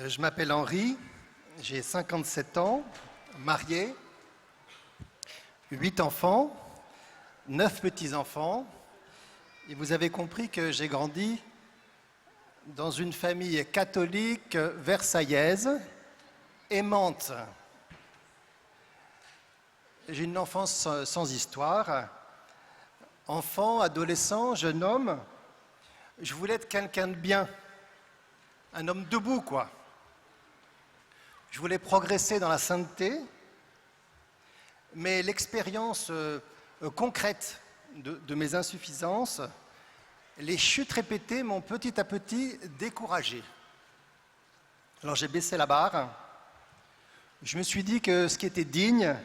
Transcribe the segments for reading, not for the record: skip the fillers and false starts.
Je m'appelle Henri, j'ai 57 ans, marié, 8 enfants, 9 petits-enfants. Et vous avez compris que j'ai grandi dans une famille catholique versaillaise, aimante. J'ai une enfance sans histoire. Enfant, adolescent, jeune homme, je voulais être quelqu'un de bien, un homme debout, quoi. Je voulais progresser dans la sainteté, mais l'expérience concrète de mes insuffisances, les chutes répétées m'ont petit à petit découragé. Alors j'ai baissé la barre. Je me suis dit que ce qui était digne,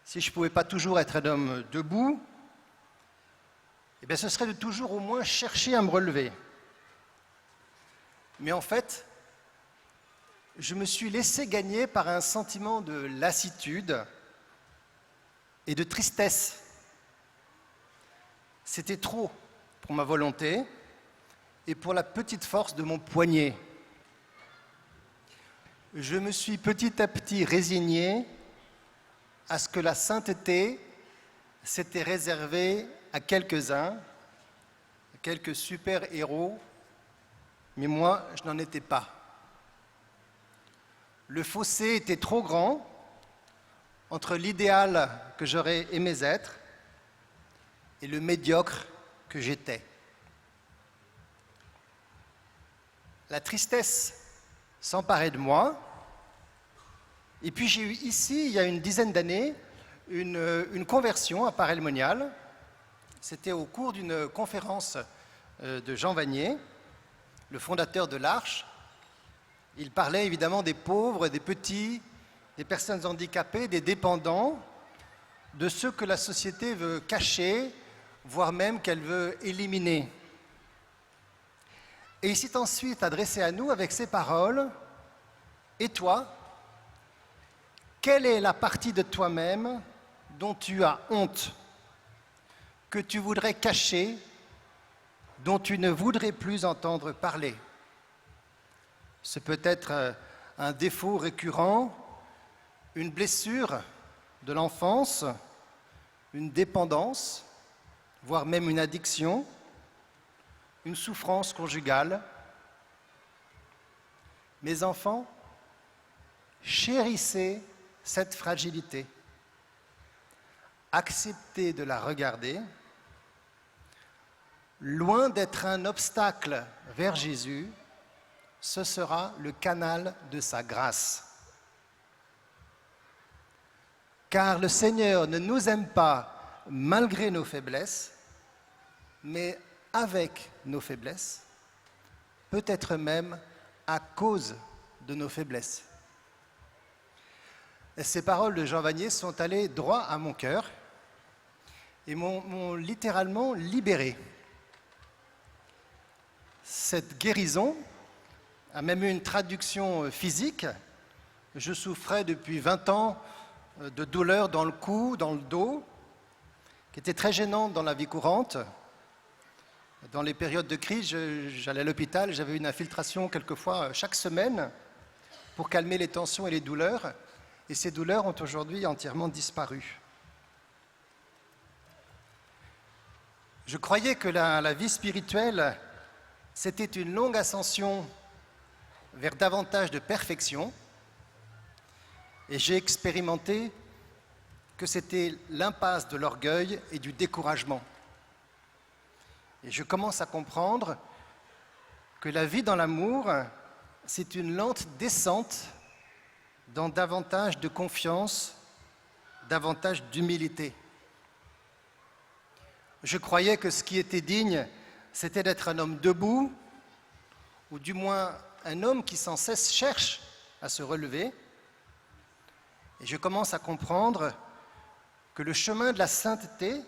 si je ne pouvais pas toujours être un homme debout, eh bien, ce serait de toujours au moins chercher à me relever. Mais en fait, je me suis laissé gagner par un sentiment de lassitude et de tristesse. C'était trop pour ma volonté et pour la petite force de mon poignet. Je me suis petit à petit résigné à ce que la sainteté s'était réservée à quelques-uns, à quelques super-héros, mais moi, je n'en étais pas. Le fossé était trop grand entre l'idéal que j'aurais aimé être et le médiocre que j'étais. La tristesse s'emparait de moi, et puis j'ai eu ici, il y a une dizaine d'années, une conversion à Paray-le-Monial. C'était au cours d'une conférence de Jean Vanier, le fondateur de l'Arche. Il parlait évidemment des pauvres, des petits, des personnes handicapées, des dépendants, de ceux que la société veut cacher, voire même qu'elle veut éliminer. Et il s'est ensuite adressé à nous avec ces paroles. « Et toi, quelle est la partie de toi-même dont tu as honte, que tu voudrais cacher, dont tu ne voudrais plus entendre parler ?» Ce peut être un défaut récurrent, une blessure de l'enfance, une dépendance, voire même une addiction, une souffrance conjugale. Mes enfants, chérissez cette fragilité. Acceptez de la regarder. Loin d'être un obstacle vers Jésus, ce sera le canal de sa grâce. Car le Seigneur ne nous aime pas malgré nos faiblesses, mais avec nos faiblesses, peut-être même à cause de nos faiblesses. Et ces paroles de Jean Vanier sont allées droit à mon cœur et m'ont littéralement libéré. Cette guérison a même eu une traduction physique. Je souffrais depuis 20 ans de douleurs dans le cou, dans le dos, qui étaient très gênantes dans la vie courante. Dans les périodes de crise, j'allais à l'hôpital, j'avais une infiltration quelquefois chaque semaine pour calmer les tensions et les douleurs. Et ces douleurs ont aujourd'hui entièrement disparu. Je croyais que la vie spirituelle, c'était une longue ascension vers davantage de perfection, et j'ai expérimenté que c'était l'impasse de l'orgueil et du découragement. Et je commence à comprendre que la vie dans l'amour, c'est une lente descente dans davantage de confiance, davantage d'humilité. Je croyais que ce qui était digne, c'était d'être un homme debout, ou du moins un homme qui sans cesse cherche à se relever. Et je commence à comprendre que le chemin de la sainteté,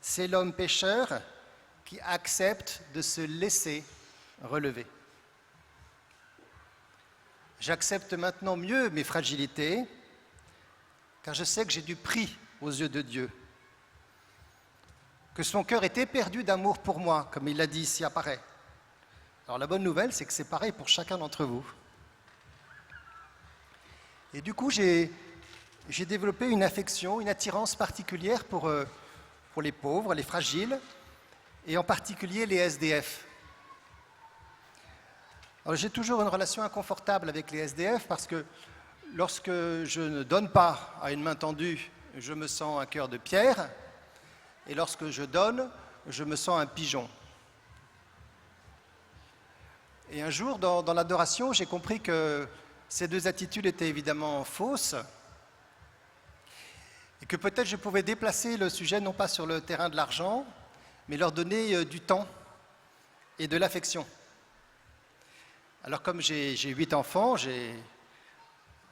c'est l'homme pécheur qui accepte de se laisser relever. J'accepte maintenant mieux mes fragilités, car je sais que j'ai du prix aux yeux de Dieu, que son cœur est éperdu d'amour pour moi, comme il l'a dit ici à Paray, Alors la bonne nouvelle, c'est que c'est pareil pour chacun d'entre vous. Et du coup, j'ai développé une affection, une attirance particulière pour les pauvres, les fragiles, et en particulier les SDF. Alors j'ai toujours une relation inconfortable avec les SDF parce que lorsque je ne donne pas à une main tendue, je me sens un cœur de pierre, et lorsque je donne, je me sens un pigeon. Et un jour, dans l'adoration, j'ai compris que ces deux attitudes étaient évidemment fausses, et que peut-être je pouvais déplacer le sujet non pas sur le terrain de l'argent, mais leur donner du temps et de l'affection. Alors comme j'ai 8 enfants, j'ai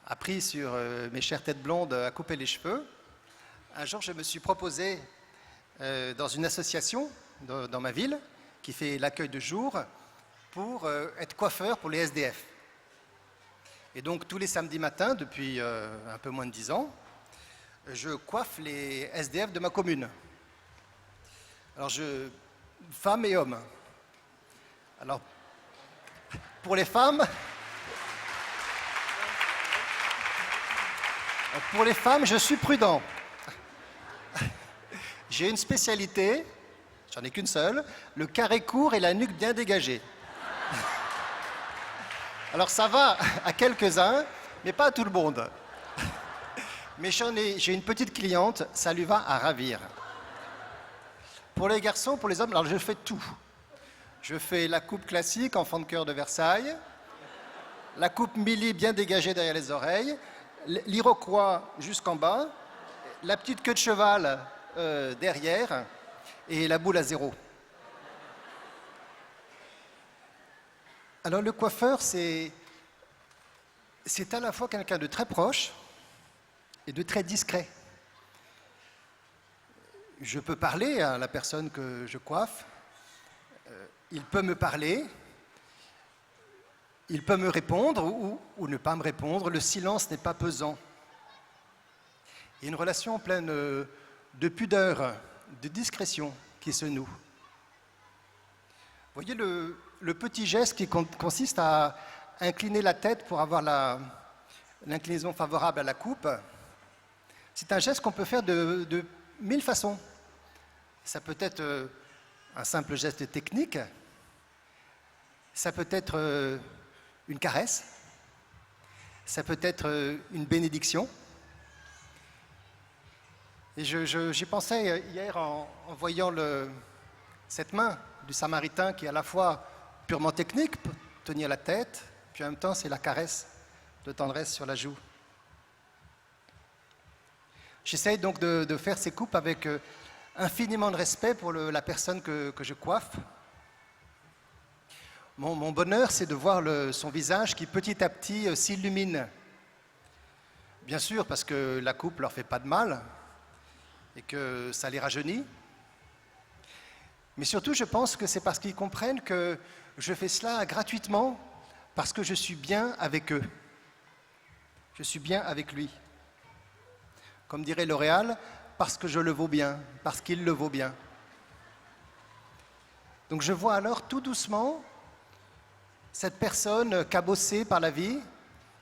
appris sur mes chères têtes blondes à couper les cheveux. Un jour, je me suis proposé dans une association dans ma ville qui fait l'accueil de jour pour être coiffeur pour les SDF. Et donc tous les samedis matins, depuis un peu moins de 10 ans, je coiffe les SDF de ma commune. Alors femmes et hommes. Alors pour les femmes, je suis prudent. J'ai une spécialité, j'en ai qu'une seule, le carré court et la nuque bien dégagée. Alors ça va à quelques-uns, mais pas à tout le monde. Mais j'ai une petite cliente, ça lui va à ravir. Pour les garçons, pour les hommes, alors je fais tout. Je fais la coupe classique, enfant de cœur de Versailles, la coupe Milly bien dégagée derrière les oreilles, l'iroquois jusqu'en bas, la petite queue de cheval derrière et la boule à zéro. Alors le coiffeur, c'est à la fois quelqu'un de très proche et de très discret. Je peux parler à la personne que je coiffe, il peut me parler, il peut me répondre ou ne pas me répondre, le silence n'est pas pesant. Il y a une relation pleine de pudeur, de discrétion qui se noue. Vous voyez le petit geste qui consiste à incliner la tête pour avoir l'inclinaison favorable à la coupe, c'est un geste qu'on peut faire de 1000 façons. Ça peut être un simple geste technique, ça peut être une caresse, ça peut être une bénédiction. Et j'y pensais hier en voyant cette main du Samaritain qui est à la fois purement technique, pour tenir la tête, puis en même temps c'est la caresse de tendresse sur la joue. J'essaye donc de faire ces coupes avec infiniment de respect pour la personne que je coiffe. Mon bonheur, c'est de voir son visage qui petit à petit s'illumine. Bien sûr, parce que la coupe ne leur fait pas de mal et que ça les rajeunit. Mais surtout, je pense que c'est parce qu'ils comprennent que je fais cela gratuitement, parce que je suis bien avec eux. Je suis bien avec lui. Comme dirait L'Oréal, parce que je le vaux bien, parce qu'il le vaut bien. Donc je vois alors tout doucement cette personne cabossée par la vie,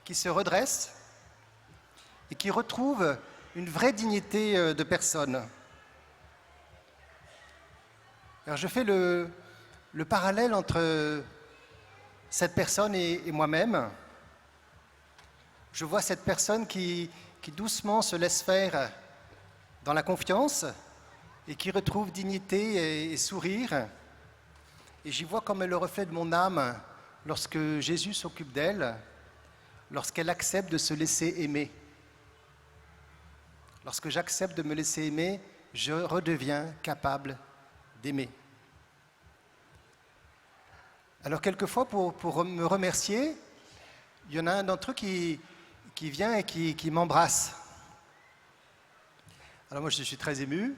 qui se redresse et qui retrouve une vraie dignité de personne. Alors je fais le parallèle entre cette personne et moi-même. Je vois cette personne qui doucement se laisse faire dans la confiance et qui retrouve dignité et sourire. Et j'y vois comme le reflet de mon âme lorsque Jésus s'occupe d'elle, lorsqu'elle accepte de se laisser aimer. Lorsque j'accepte de me laisser aimer, je redeviens capable d'aimer. Alors quelquefois, pour me remercier, il y en a un d'entre eux qui vient et qui m'embrasse. Alors moi, je suis très ému.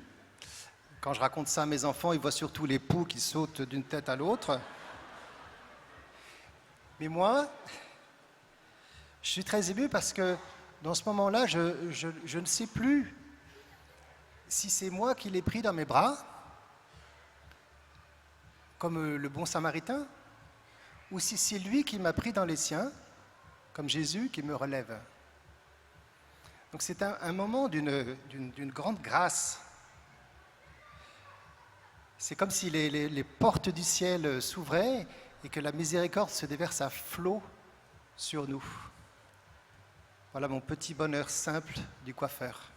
Quand je raconte ça à mes enfants, ils voient surtout les poux qui sautent d'une tête à l'autre. Mais moi, je suis très ému parce que dans ce moment-là, je ne sais plus si c'est moi qui l'ai pris dans mes bras, comme le bon Samaritain, ou si c'est lui qui m'a pris dans les siens, comme Jésus qui me relève. Donc c'est un moment d'une grande grâce. C'est comme si les portes du ciel s'ouvraient et que la miséricorde se déverse à flot sur nous. Voilà mon petit bonheur simple du coiffeur.